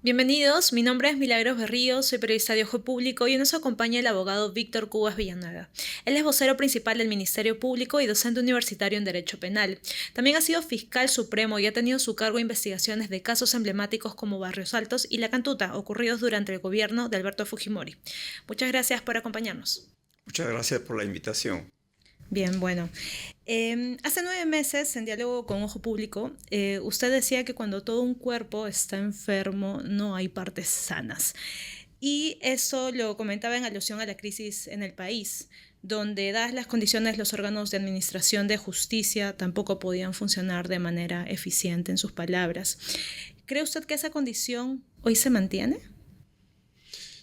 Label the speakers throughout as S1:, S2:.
S1: Bienvenidos, mi nombre es Milagros Berrío, soy periodista de Ojo Público y hoy nos acompaña el abogado Víctor Cubas Villanueva. Él es vocero principal del Ministerio Público y docente universitario en Derecho Penal. También ha sido fiscal supremo y ha tenido a su cargo investigaciones de casos emblemáticos como Barrios Altos y La Cantuta, ocurridos durante el gobierno de Alberto Fujimori. Muchas gracias por acompañarnos.
S2: Muchas gracias por la invitación.
S1: Bien, bueno. Hace 9 meses, en diálogo con Ojo Público, usted decía que cuando todo un cuerpo está enfermo no hay partes sanas. Y eso lo comentaba en alusión a la crisis en el país, donde dadas las condiciones los órganos de administración de justicia tampoco podían funcionar de manera eficiente en sus palabras. ¿Cree usted que esa condición hoy se mantiene?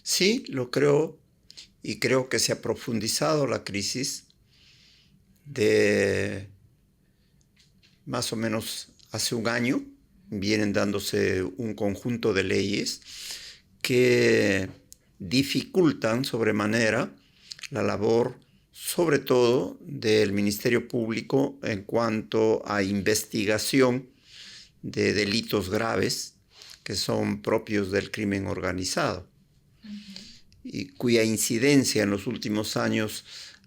S2: Sí, lo creo y creo que se ha profundizado la crisis de más o menos hace un año. Vienen dándose un conjunto de leyes que dificultan sobremanera la labor, sobre todo del Ministerio Público en cuanto a investigación de delitos graves que son propios del crimen organizado y cuya incidencia en los últimos años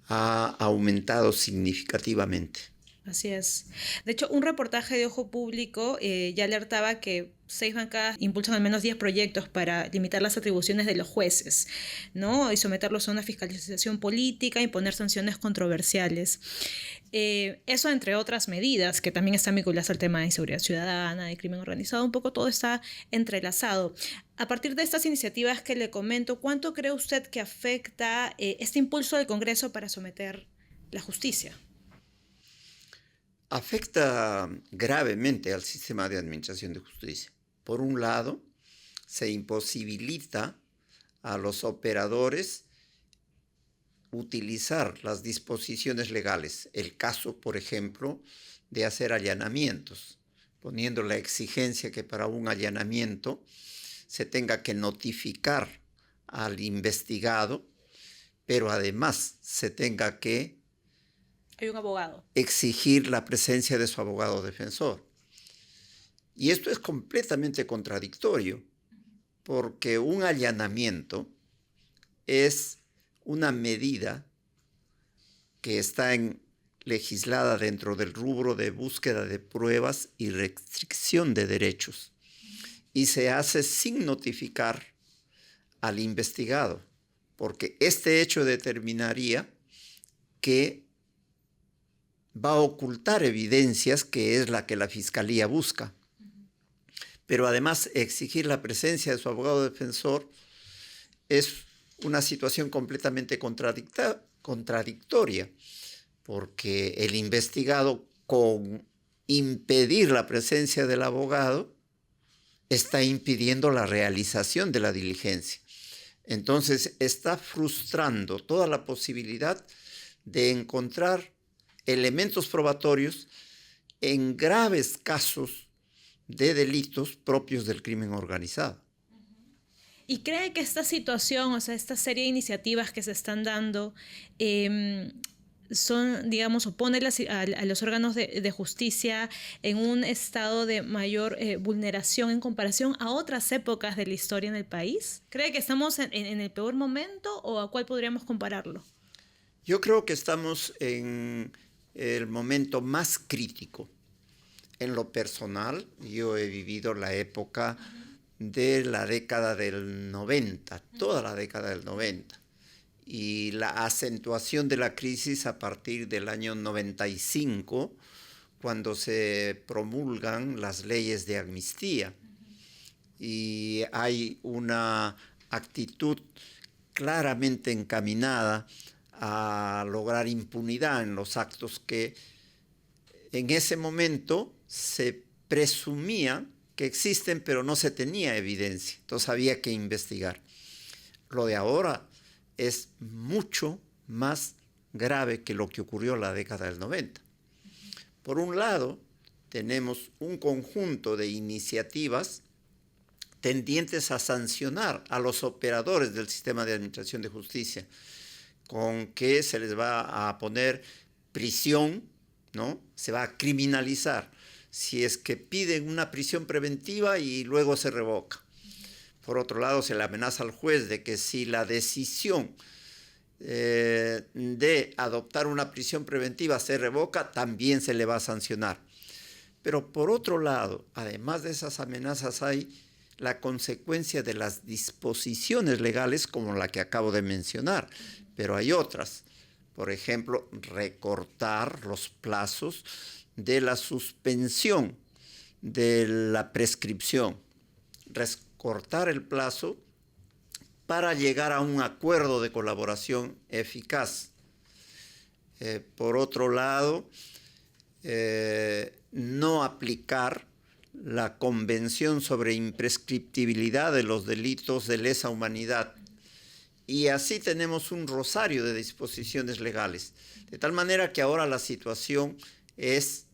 S2: ha aumentado significativamente.
S1: Así es. De hecho, un reportaje de Ojo Público ya alertaba que 6 bancadas impulsan al menos 10 proyectos para limitar las atribuciones de los jueces, ¿no? Y someterlos a una fiscalización política, imponer sanciones controversiales. Eso entre otras medidas que también están vinculadas al tema de inseguridad ciudadana, de crimen organizado, un poco todo está entrelazado. A partir de estas iniciativas que le comento, ¿cuánto cree usted que afecta este impulso del Congreso para someter la justicia?
S2: Afecta gravemente al sistema de administración de justicia. Por un lado, se imposibilita a los operadores utilizar las disposiciones legales. El caso, por ejemplo, de hacer allanamientos, poniendo la exigencia que para un allanamiento se tenga que notificar al investigado, pero además se tenga que
S1: Hay un abogado.
S2: exigir la presencia de su abogado defensor. Y esto es completamente contradictorio, porque un allanamiento es una medida que está legislada dentro del rubro de búsqueda de pruebas y restricción de derechos, y se hace sin notificar al investigado, porque este hecho determinaría que va a ocultar evidencias, que es la que la Fiscalía busca. Pero además exigir la presencia de su abogado defensor es una situación completamente contradictoria, porque el investigado, con impedir la presencia del abogado, está impidiendo la realización de la diligencia. Entonces está frustrando toda la posibilidad de encontrar elementos probatorios en graves casos de delitos propios del crimen organizado.
S1: ¿Y cree que esta situación, o sea, esta serie de iniciativas que se están dando, son, digamos, opone a los órganos de justicia en un estado de mayor vulneración en comparación a otras épocas de la historia en el país? ¿Cree que estamos en el peor momento o a cuál podríamos compararlo?
S2: Yo creo que estamos en el momento más crítico. En lo personal, yo he vivido la época de la década del 90, toda la década del 90, y la acentuación de la crisis a partir del año 95, cuando se promulgan las leyes de amnistía. Y hay una actitud claramente encaminada a lograr impunidad en los actos que en ese momento se presumía que existen, pero no se tenía evidencia. Entonces había que investigar. Lo de ahora es mucho más grave que lo que ocurrió en la década del 90. Por un lado, tenemos un conjunto de iniciativas tendientes a sancionar a los operadores del sistema de administración de justicia, con que se les va a poner prisión, ¿no? Se va a criminalizar si es que piden una prisión preventiva y luego se revoca. Por otro lado, se le amenaza al juez de que si la decisión de adoptar una prisión preventiva se revoca, también se le va a sancionar. Pero por otro lado, además de esas amenazas, hay la consecuencia de las disposiciones legales como la que acabo de mencionar, pero hay otras. Por ejemplo, recortar los plazos de la suspensión de la prescripción, recortar el plazo para llegar a un acuerdo de colaboración eficaz. Por otro lado, no aplicar la Convención sobre Imprescriptibilidad de los Delitos de Lesa Humanidad. Y así tenemos un rosario de disposiciones legales. De tal manera que ahora la situación es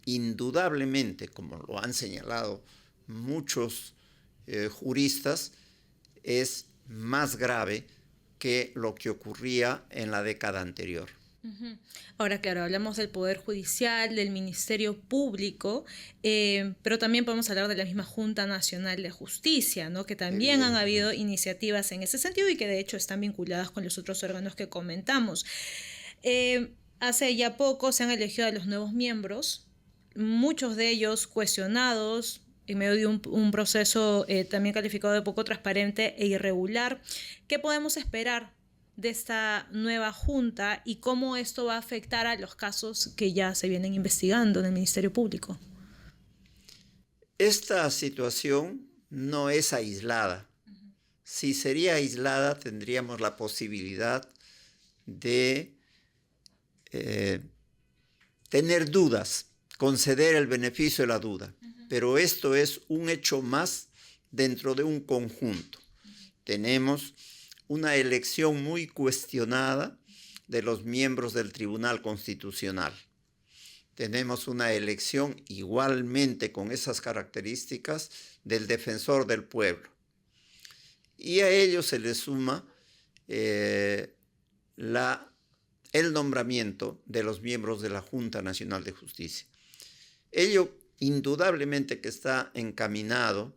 S2: indudablemente, como lo han señalado muchos juristas, es más grave que lo que ocurría en la década anterior.
S1: Ahora, claro, hablamos del Poder Judicial, del Ministerio Público, pero también podemos hablar de la misma Junta Nacional de Justicia, ¿no? Que también han habido iniciativas en ese sentido y que de hecho están vinculadas con los otros órganos que comentamos. Hace ya poco se han elegido a los nuevos miembros, muchos de ellos cuestionados en medio de un proceso también calificado de poco transparente e irregular. ¿Qué podemos esperar de esta nueva junta y cómo esto va a afectar a los casos que ya se vienen investigando en el Ministerio Público?
S2: Esta situación no es aislada. Si sería aislada, tendríamos la posibilidad de tener dudas, conceder el beneficio de la duda. Pero esto es un hecho más dentro de un conjunto. Tenemos una elección muy cuestionada de los miembros del Tribunal Constitucional. Tenemos una elección igualmente con esas características del Defensor del Pueblo. Y a ello se le suma el nombramiento de los miembros de la Junta Nacional de Justicia. Ello indudablemente que está encaminado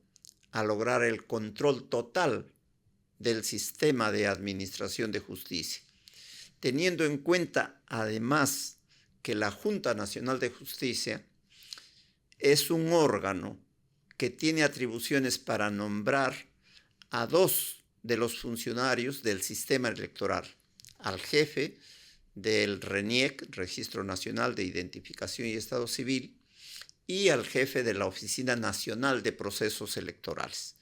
S2: a lograr el control total del sistema de administración de justicia, teniendo en cuenta además que la Junta Nacional de Justicia es un órgano que tiene atribuciones para nombrar a 2 de los funcionarios del sistema electoral, al jefe del RENIEC, Registro Nacional de Identificación y Estado Civil, y al jefe de la Oficina Nacional de Procesos Electorales.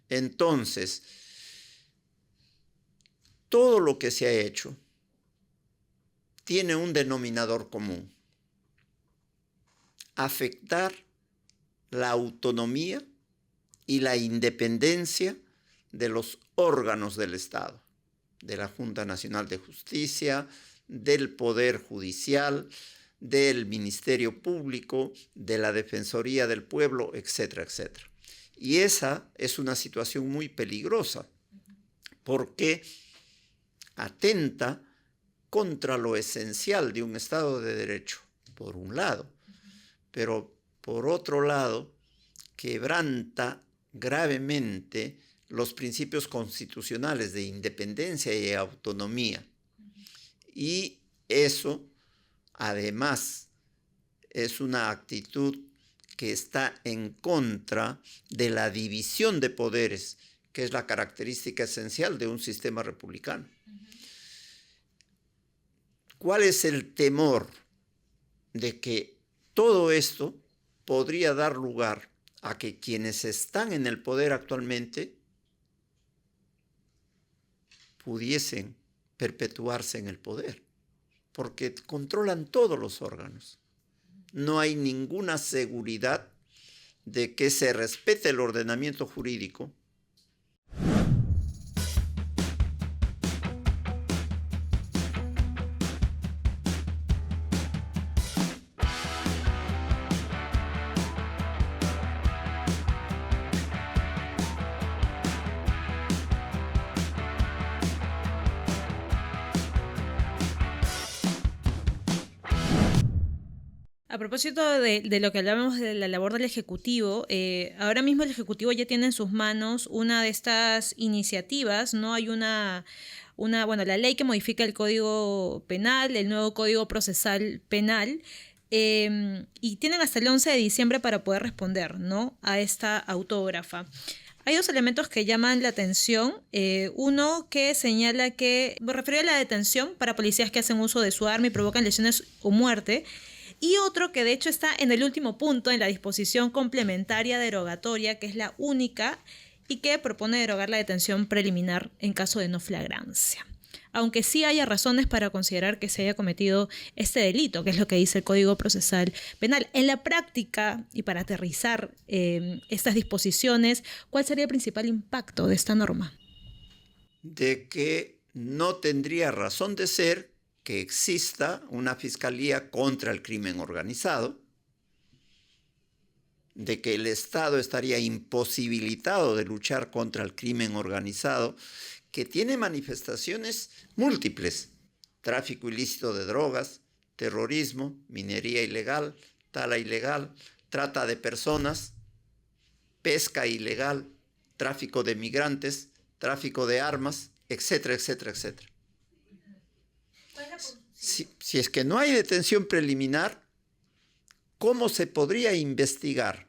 S2: Entonces, todo lo que se ha hecho tiene un denominador común: afectar la autonomía y la independencia de los órganos del Estado, de la Junta Nacional de Justicia, del Poder Judicial, del Ministerio Público, de la Defensoría del Pueblo, etcétera, etcétera. Y esa es una situación muy peligrosa, porque atenta contra lo esencial de un Estado de Derecho, por un lado, pero por otro lado, quebranta gravemente los principios constitucionales de independencia y autonomía. Y eso, además, es una actitud que está en contra de la división de poderes, que es la característica esencial de un sistema republicano. ¿Cuál es el temor de que todo esto podría dar lugar a que quienes están en el poder actualmente pudiesen perpetuarse en el poder? Porque controlan todos los órganos. No hay ninguna seguridad de que se respete el ordenamiento jurídico.
S1: A propósito de lo que hablábamos de la labor del Ejecutivo, ahora mismo el Ejecutivo ya tiene en sus manos una de estas iniciativas, ¿no? Hay bueno, la ley que modifica el Código Penal, el nuevo Código Procesal Penal, y tienen hasta el 11 de diciembre para poder responder, ¿no?, a esta autógrafa. Hay dos elementos que llaman la atención. Uno que señala que, me refiero a la detención para policías que hacen uso de su arma y provocan lesiones o muerte. Y otro que de hecho está en el último punto, en la disposición complementaria derogatoria, que es la única, y que propone derogar la detención preliminar en caso de no flagrancia. Aunque sí haya razones para considerar que se haya cometido este delito, que es lo que dice el Código Procesal Penal. En la práctica, y para aterrizar estas disposiciones, ¿cuál sería el principal impacto de esta norma?
S2: De que no tendría razón de ser que exista una fiscalía contra el crimen organizado, de que el Estado estaría imposibilitado de luchar contra el crimen organizado, que tiene manifestaciones múltiples: tráfico ilícito de drogas, terrorismo, minería ilegal, tala ilegal, trata de personas, pesca ilegal, tráfico de migrantes, tráfico de armas, etcétera, etcétera, etcétera. Si es que no hay detención preliminar, ¿cómo se podría investigar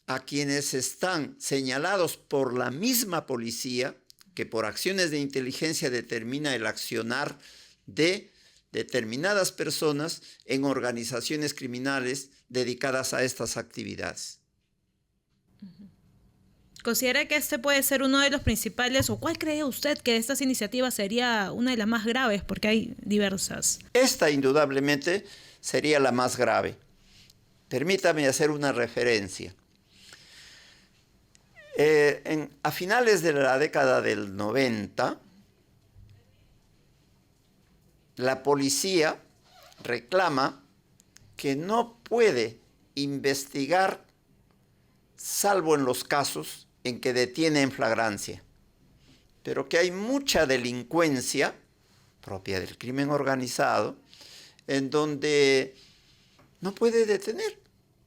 S2: a quienes están señalados por la misma policía, que por acciones de inteligencia determina el accionar de determinadas personas en organizaciones criminales dedicadas a estas actividades?
S1: ¿Considera que este puede ser uno de los principales, o cuál cree usted que de estas iniciativas sería una de las más graves? Porque hay diversas.
S2: Esta indudablemente sería la más grave. Permítame hacer una referencia. A finales de la década del 90, la policía reclama que no puede investigar salvo en los casos en que detiene en flagrancia, pero que hay mucha delincuencia propia del crimen organizado en donde no puede detener,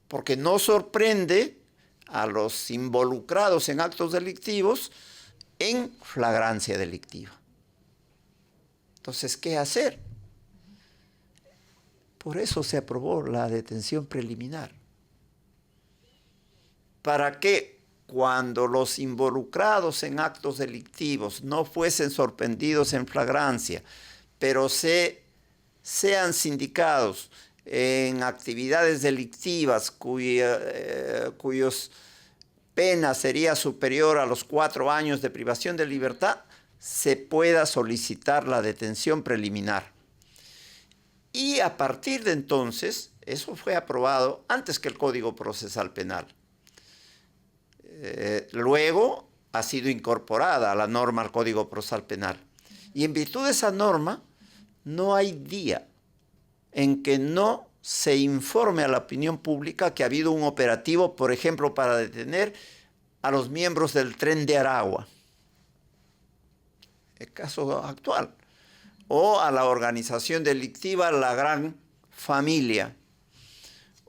S2: porque no sorprende a los involucrados en actos delictivos en flagrancia delictiva. Entonces, ¿qué hacer? Por eso se aprobó la detención preliminar, para que cuando los involucrados en actos delictivos no fuesen sorprendidos en flagrancia, pero sean sindicados en actividades delictivas cuyos pena sería superior a los 4 años de privación de libertad, se pueda solicitar la detención preliminar. Y a partir de entonces, eso fue aprobado antes que el Código Procesal Penal. Luego ha sido incorporada a la norma al Código Procesal Penal. Y en virtud de esa norma, no hay día en que no se informe a la opinión pública que ha habido un operativo, por ejemplo, para detener a los miembros del Tren de Aragua, el caso actual, o a la organización delictiva La Gran Familia,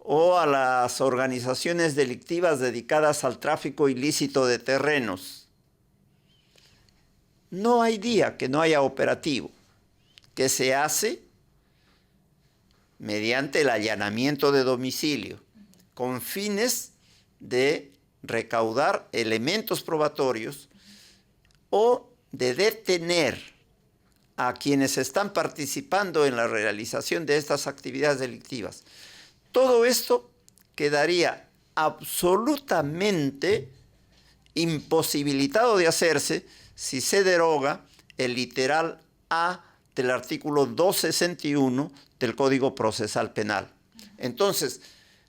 S2: o a las organizaciones delictivas dedicadas al tráfico ilícito de terrenos. No hay día que no haya operativo, que se hace mediante el allanamiento de domicilio, con fines de recaudar elementos probatorios o de detener a quienes están participando en la realización de estas actividades delictivas. Todo esto quedaría absolutamente imposibilitado de hacerse si se deroga el literal A del artículo 261 del Código Procesal Penal. Entonces,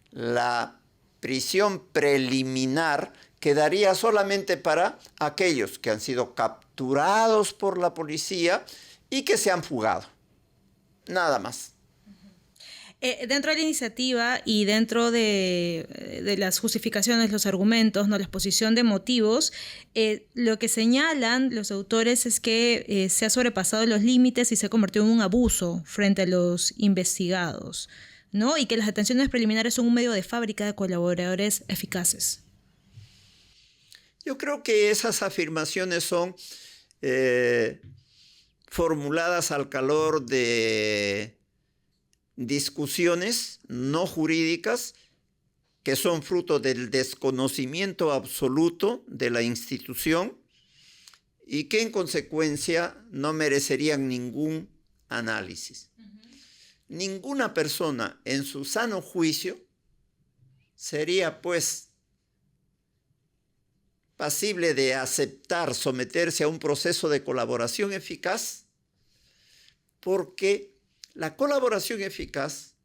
S2: la prisión preliminar quedaría solamente para aquellos que han sido capturados por la policía y que se han fugado. Nada más.
S1: Dentro de la iniciativa y dentro de las justificaciones, los argumentos, ¿no?, la exposición de motivos, lo que señalan los autores es que se ha sobrepasado los límites y se ha convertido en un abuso frente a los investigados, ¿no? Y que las detenciones preliminares son un medio de fábrica de colaboradores eficaces.
S2: Yo creo que esas afirmaciones son formuladas al calor de discusiones no jurídicas que son fruto del desconocimiento absoluto de la institución y que en consecuencia no merecerían ningún análisis. Ninguna persona en su sano juicio sería pues pasible de aceptar someterse a un proceso de colaboración eficaz, porque la colaboración eficaz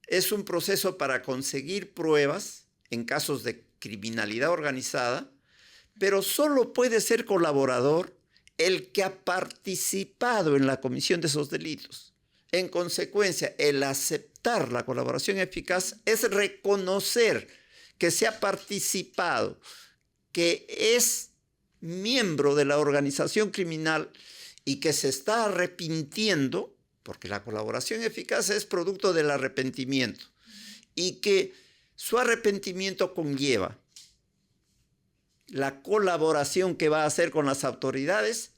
S2: es un proceso para conseguir pruebas en casos de criminalidad organizada, pero solo puede ser colaborador el que ha participado en la comisión de esos delitos. En consecuencia, el aceptar la colaboración eficaz es reconocer que se ha participado, que es miembro de la organización criminal y que se está arrepintiendo, porque la colaboración eficaz es producto del arrepentimiento, y que su arrepentimiento conlleva la colaboración que va a hacer con las autoridades,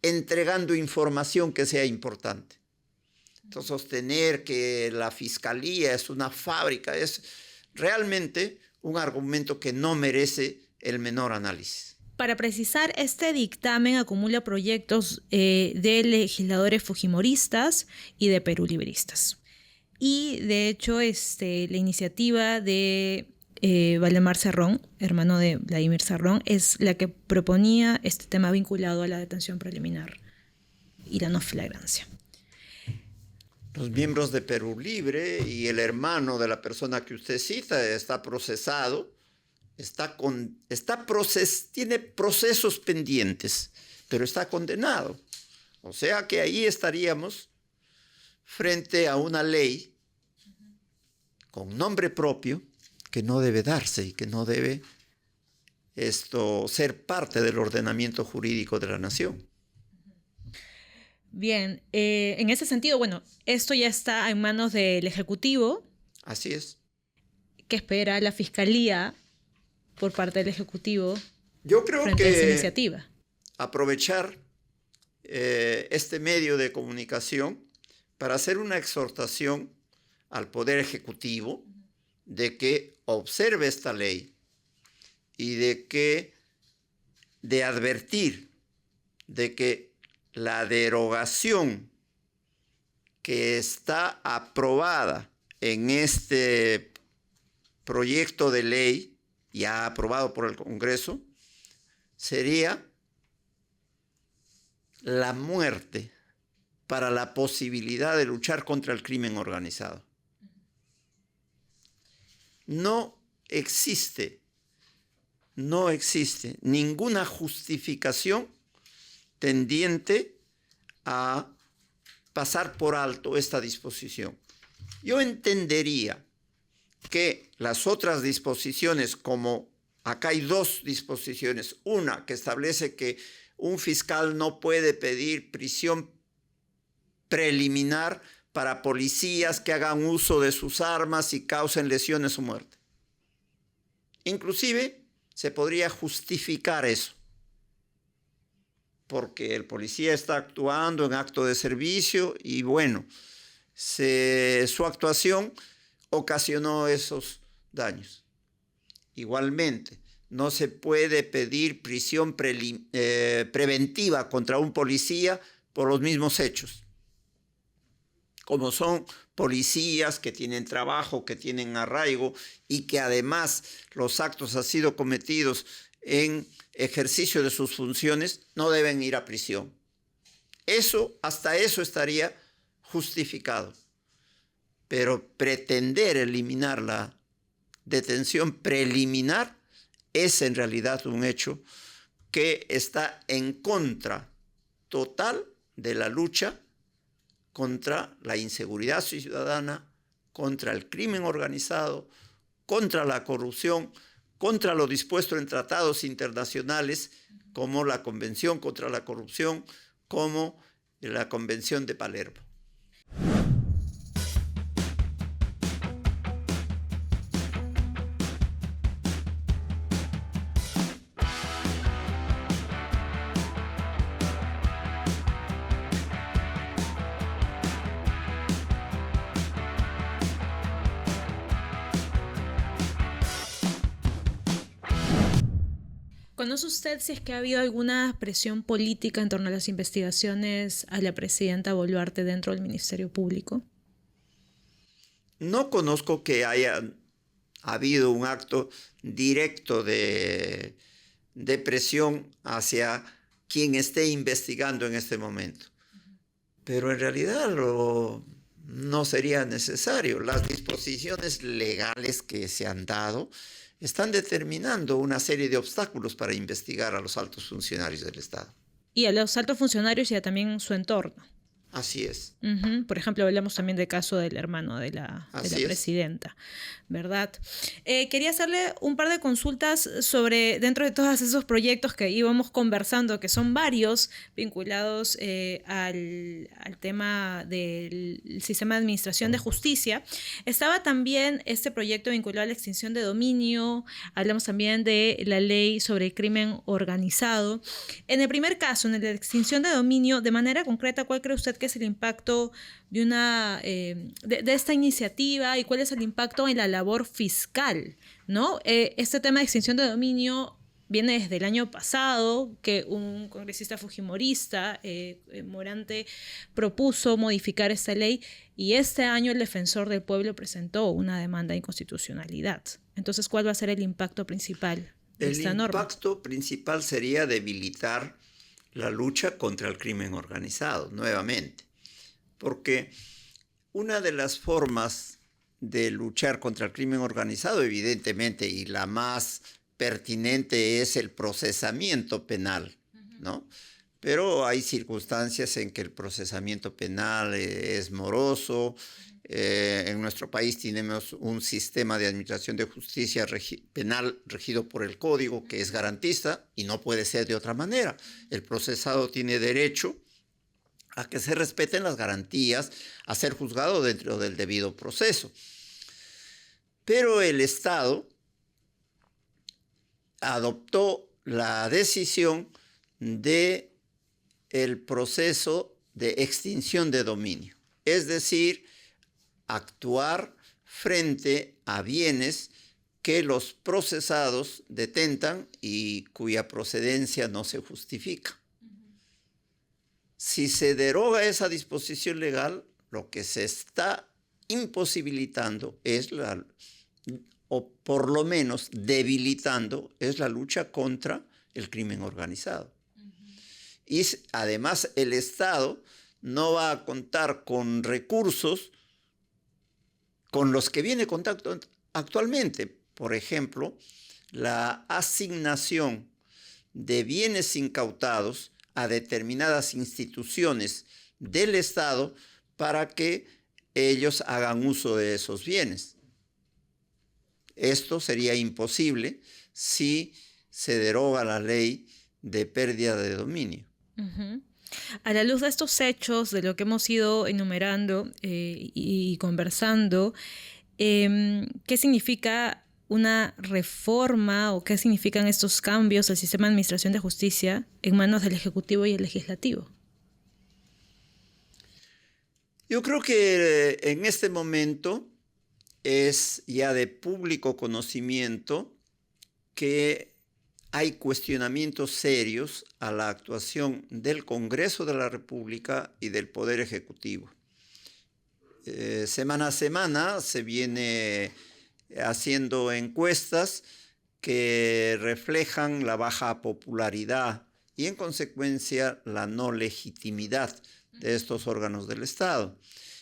S2: entregando información que sea importante. Entonces, sostener que la fiscalía es una fábrica es realmente un argumento que no merece el menor análisis.
S1: Para precisar, este dictamen acumula proyectos de legisladores fujimoristas y de perulibristas. Y de hecho, la iniciativa de Valdemar Cerrón, hermano de Vladimir Cerrón, es la que proponía este tema vinculado a la detención preliminar y la no flagrancia.
S2: Los miembros de Perú Libre y el hermano de la persona que usted cita está procesado, tiene procesos pendientes, pero está condenado. O sea que ahí estaríamos frente a una ley con nombre propio que no debe darse y que no debe ser parte del ordenamiento jurídico de la nación.
S1: Bien, en ese sentido, bueno, esto ya está en manos del Ejecutivo.
S2: Así es.
S1: ¿Qué espera la Fiscalía por parte del Ejecutivo?
S2: Yo creo
S1: frente a esa iniciativa?
S2: Aprovechar este medio de comunicación para hacer una exhortación al Poder Ejecutivo de que observe esta ley y de advertir de que la derogación que está aprobada en este proyecto de ley, ya aprobado por el Congreso, sería la muerte para la posibilidad de luchar contra el crimen organizado. No existe ninguna justificación tendiente a pasar por alto esta disposición. Yo entendería que las otras disposiciones, como acá hay dos disposiciones, una que establece que un fiscal no puede pedir prisión preliminar para policías que hagan uso de sus armas y causen lesiones o muerte. Inclusive se podría justificar eso, porque el policía está actuando en acto de servicio y bueno, su actuación ocasionó esos daños. Igualmente, no se puede pedir prisión preventiva contra un policía por los mismos hechos. Como son policías que tienen trabajo, que tienen arraigo y que además los actos han sido cometidos en ejercicio de sus funciones, no deben ir a prisión. Hasta eso estaría justificado. Pero pretender eliminar la detención preliminar es en realidad un hecho que está en contra total de la lucha contra la inseguridad ciudadana, contra el crimen organizado, contra la corrupción, contra lo dispuesto en tratados internacionales como la Convención contra la Corrupción, como la Convención de Palermo.
S1: ¿Conoce usted si es que ha habido alguna presión política en torno a las investigaciones a la presidenta Boluarte dentro del Ministerio Público?
S2: No conozco que haya habido un acto directo de presión hacia quien esté investigando en este momento. Pero en realidad no sería necesario. Las disposiciones legales que se han dado están determinando una serie de obstáculos para investigar a los altos funcionarios del Estado.
S1: Y a los altos funcionarios y a también su entorno.
S2: Así es.
S1: Por ejemplo, hablamos también del caso del hermano de la presidenta, ¿verdad? Quería hacerle un par de consultas sobre, dentro de todos esos proyectos que íbamos conversando, que son varios vinculados al tema del sistema de administración de justicia. Estaba también este proyecto vinculado a la extinción de dominio, hablamos también de la ley sobre el crimen organizado. En el primer caso, en el de extinción de dominio, de manera concreta, ¿cuál cree usted que es el impacto de esta iniciativa y cuál es el impacto en la labor fiscal, ¿no? Este tema de extinción de dominio viene desde el año pasado, que un congresista fujimorista, Morante, propuso modificar esta ley y este año el defensor del pueblo presentó una demanda de inconstitucionalidad. Entonces, ¿cuál va a ser el impacto principal de esta norma?
S2: El impacto principal sería debilitar la lucha contra el crimen organizado, nuevamente. Porque una de las formas de luchar contra el crimen organizado, evidentemente, y la más pertinente es el procesamiento penal, ¿no? Pero hay circunstancias en que el procesamiento penal es moroso. En nuestro país tenemos un sistema de administración de justicia penal regido por el Código, que es garantista y no puede ser de otra manera. El procesado tiene derecho a que se respeten las garantías, a ser juzgado dentro del debido proceso. Pero el Estado adoptó la decisión de el proceso de extinción de dominio, es decir, actuar frente a bienes que los procesados detentan y cuya procedencia no se justifica. Si se deroga esa disposición legal, lo que se está imposibilitando es o por lo menos debilitando, es la lucha contra el crimen organizado. Y además el Estado no va a contar con recursos con los que viene contacto actualmente. Por ejemplo, la asignación de bienes incautados a determinadas instituciones del Estado para que ellos hagan uso de esos bienes. Esto sería imposible si se deroga la ley de pérdida de dominio.
S1: A la luz de estos hechos, de lo que hemos ido enumerando y conversando, ¿qué significa una reforma o qué significan estos cambios al sistema de administración de justicia en manos del Ejecutivo y el Legislativo?
S2: Yo creo que en este momento es ya de público conocimiento que hay cuestionamientos serios a la actuación del Congreso de la República y del Poder Ejecutivo. Semana a semana se viene haciendo encuestas que reflejan la baja popularidad y en consecuencia la no legitimidad de estos órganos del Estado.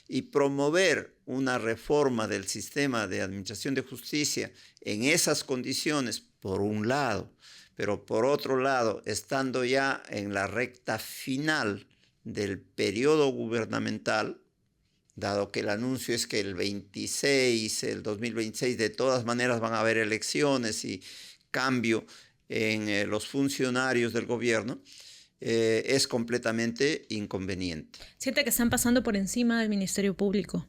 S2: Y promover una reforma del sistema de administración de justicia en esas condiciones, por un lado, pero por otro lado, estando ya en la recta final del periodo gubernamental, dado que el anuncio es que el 2026, de todas maneras van a haber elecciones y cambio en los funcionarios del gobierno, es completamente inconveniente.
S1: ¿Siente que están pasando por encima del Ministerio Público?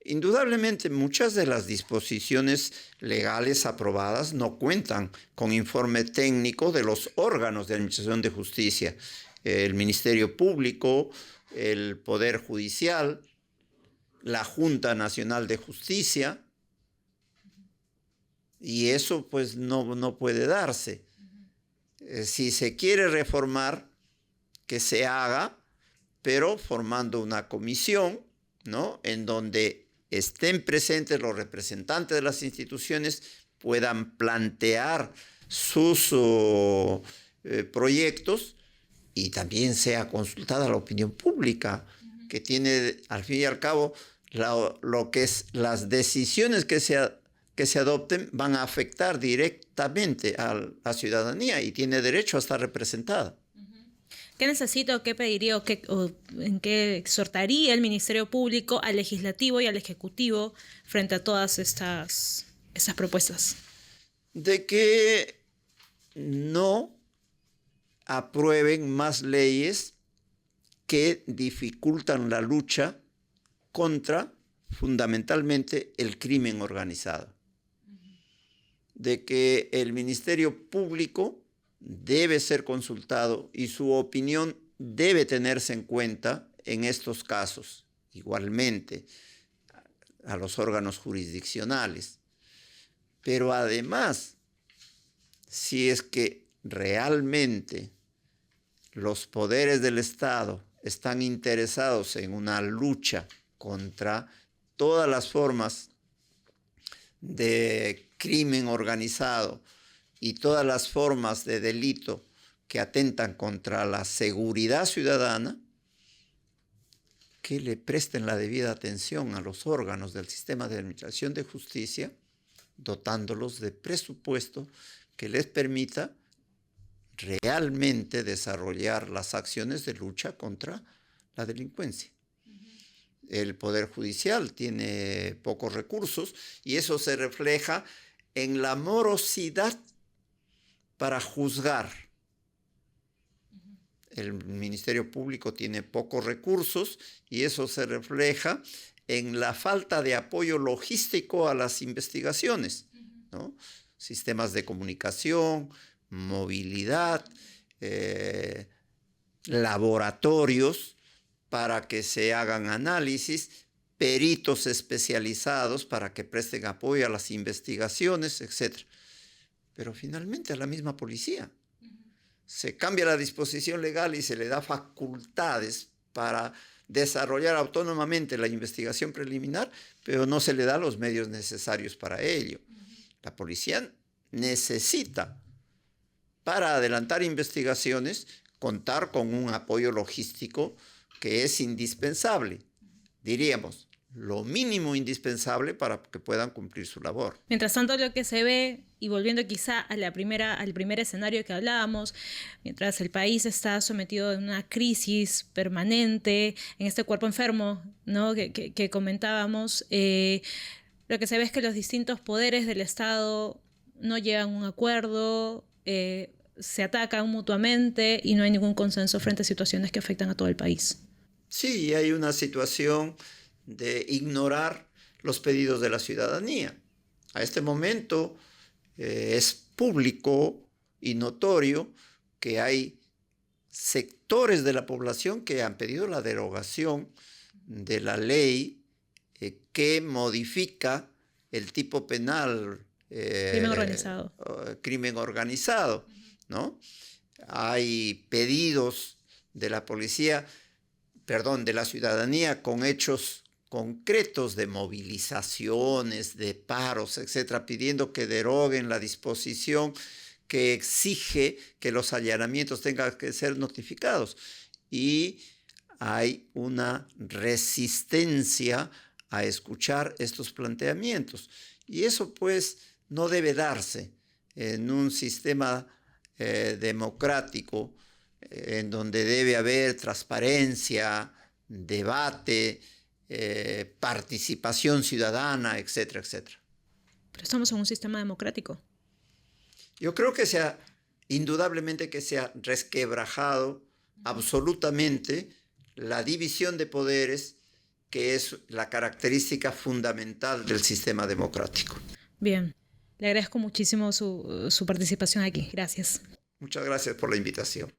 S2: Indudablemente, muchas de las disposiciones legales aprobadas no cuentan con informe técnico de los órganos de administración de justicia, el Ministerio Público, el Poder Judicial, la Junta Nacional de Justicia, y eso pues no puede darse. Si se quiere reformar, que se haga, pero formando una comisión, ¿no?, en donde estén presentes los representantes de las instituciones, puedan plantear sus proyectos y también sea consultada la opinión pública, que tiene al fin y al cabo lo que es las decisiones que se adopten van a afectar directamente a la ciudadanía y tiene derecho a estar representada.
S1: ¿Qué necesita o qué pediría o en qué exhortaría el Ministerio Público al Legislativo y al Ejecutivo frente a todas estas propuestas?
S2: De que no aprueben más leyes que dificultan la lucha contra fundamentalmente el crimen organizado. De que el Ministerio Público debe ser consultado y su opinión debe tenerse en cuenta en estos casos, igualmente a los órganos jurisdiccionales. Pero además, si es que realmente los poderes del Estado están interesados en una lucha contra todas las formas de crimen organizado y todas las formas de delito que atentan contra la seguridad ciudadana, que le presten la debida atención a los órganos del sistema de administración de justicia, dotándolos de presupuesto que les permita realmente desarrollar las acciones de lucha contra la delincuencia. El Poder Judicial tiene pocos recursos y eso se refleja en la morosidad para juzgar. El Ministerio Público tiene pocos recursos y eso se refleja en la falta de apoyo logístico a las investigaciones, ¿no? Sistemas de comunicación, movilidad, laboratorios para que se hagan análisis, peritos especializados para que presten apoyo a las investigaciones, etc. Pero finalmente a la misma policía se cambia la disposición legal y se le da facultades para desarrollar autónomamente la investigación preliminar, pero no se le da los medios necesarios para ello. La policía necesita, para adelantar investigaciones, contar con un apoyo logístico que es indispensable, diríamos, lo mínimo indispensable para que puedan cumplir su labor.
S1: Mientras tanto, lo que se ve, y volviendo quizá al primer escenario que hablábamos, mientras el país está sometido a una crisis permanente, en este cuerpo enfermo, ¿no?, que comentábamos, lo que se ve es que los distintos poderes del Estado no llegan a un acuerdo, se atacan mutuamente y no hay ningún consenso frente a situaciones que afectan a todo el país.
S2: Sí, hay una situación de ignorar los pedidos de la ciudadanía. A este momento es público y notorio que hay sectores de la población que han pedido la derogación de la ley que modifica el tipo penal crimen organizado, ¿no? Hay pedidos de la de la ciudadanía con hechos concretos de movilizaciones, de paros, etcétera, pidiendo que deroguen la disposición que exige que los allanamientos tengan que ser notificados. Y hay una resistencia a escuchar estos planteamientos. Y eso, pues, no debe darse en un sistema democrático en donde debe haber transparencia, debate, participación ciudadana, etcétera, etcétera.
S1: Pero estamos en un sistema democrático.
S2: Yo creo que indudablemente que se ha resquebrajado absolutamente la división de poderes, que es la característica fundamental del sistema democrático.
S1: Bien, le agradezco muchísimo su participación aquí. Gracias.
S2: Muchas gracias por la invitación.